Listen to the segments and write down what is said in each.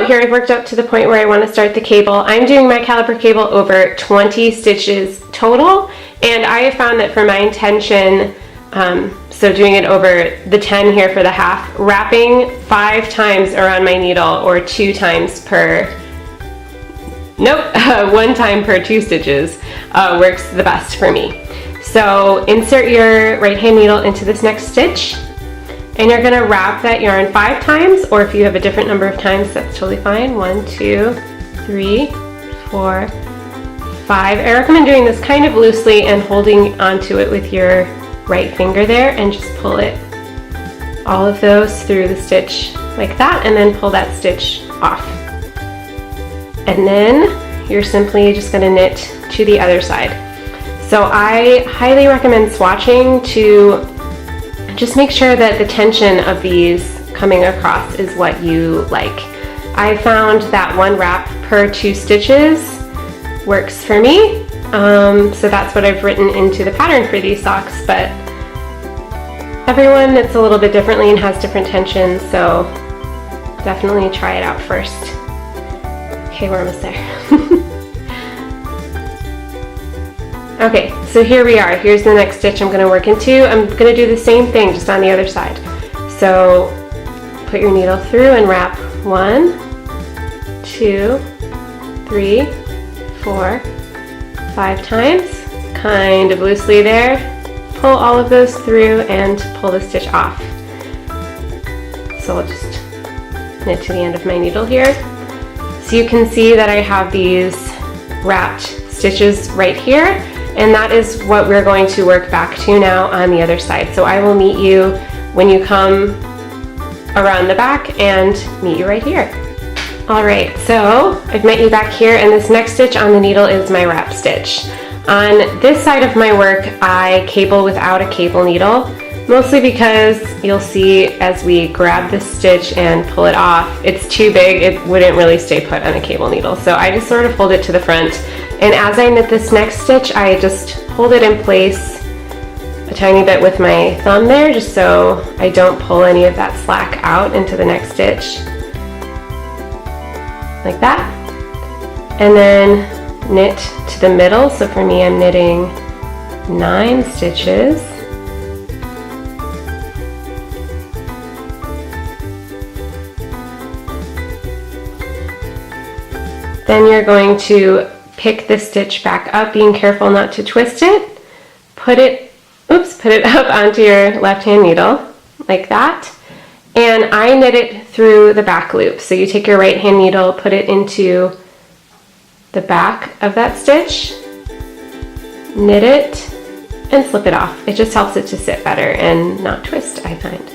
here I've worked up to the point where I want to start the cable. I'm doing my caliper cable over 20 stitches total, and I have found that for my intention, so doing it over the 10 here for the half, wrapping 5 times around my needle, or 2 times per, nope, 1 time per 2 stitches works the best for me. So insert your right hand needle into this next stitch, and you're gonna wrap that yarn 5 times, or if you have a different number of times, that's totally fine. 1, 2, 3, 4, 5. I recommend doing this kind of loosely and holding onto it with your right finger there, and just pull it, all of those through the stitch like that, and then pull that stitch off. And then you're simply just gonna knit to the other side. So I highly recommend swatching to just make sure that the tension of these coming across is what you like. I found that 1 wrap per 2 stitches works for me. So that's what I've written into the pattern for these socks, but everyone knits a little bit differently and has different tensions, so definitely try it out first. Okay, we're almost there. Okay, so here we are. Here's the next stitch I'm going to work into. I'm going to do the same thing, just on the other side. So put your needle through and wrap 1, 2, 3, 4, 5 times, kind of loosely there. Pull all of those through and pull the stitch off. So I'll just knit to the end of my needle here. So you can see that I have these wrapped stitches right here, and that is what we're going to work back to now on the other side. So I will meet you when you come around the back and meet you right here. All right, so I've met you back here, and this next stitch on the needle is my wrap stitch. On this side of my work, I cable without a cable needle, mostly because you'll see as we grab this stitch and pull it off, it's too big, it wouldn't really stay put on a cable needle. So I just sort of hold it to the front, and as I knit this next stitch, I just hold it in place a tiny bit with my thumb there, just so I don't pull any of that slack out into the next stitch. Like that. And then knit to the middle. So for me, I'm knitting 9 stitches. Then you're going to pick the stitch back up, being careful not to twist it. Put it up onto your left hand needle, like that. And I knit it through the back loop. So you take your right hand needle, put it into the back of that stitch, knit it, and slip it off. It just helps it to sit better and not twist, I find.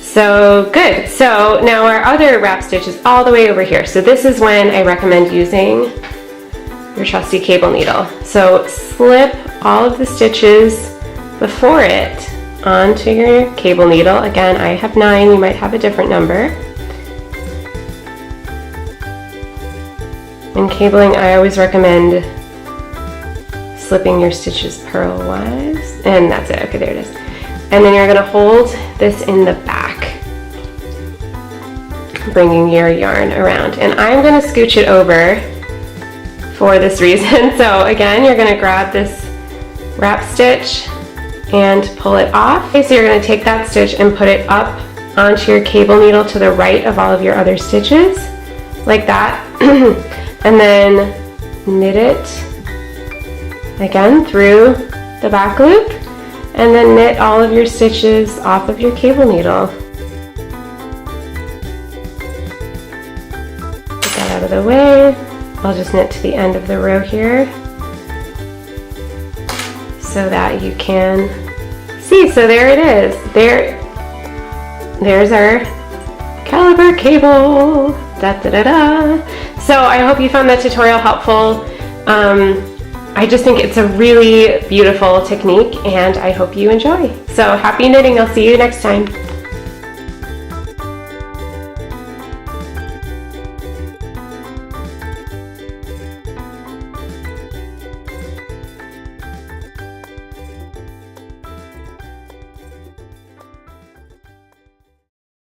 So good. So now our other wrap stitch is all the way over here. So this is when I recommend using your trusty cable needle. So slip all of the stitches before it onto your cable needle. Again, I have 9, you might have a different number. When cabling, I always recommend slipping your stitches purlwise, and that's it. Okay, there it is. And then you're going to hold this in the back, bringing your yarn around. And I'm going to scooch it over for this reason. So again, you're going to grab this wrap stitch and pull it off. Okay, so you're going to take that stitch and put it up onto your cable needle to the right of all of your other stitches, like that. And then knit it again through the back loop, and then knit all of your stitches off of your cable needle. Get that out of the way. I'll just knit to the end of the row here so that you can see. So there it is. There's our Caliper cable. Da, da, da, da. So I hope you found that tutorial helpful. I just think it's a really beautiful technique, and I hope you enjoy. So happy knitting. I'll see you next time.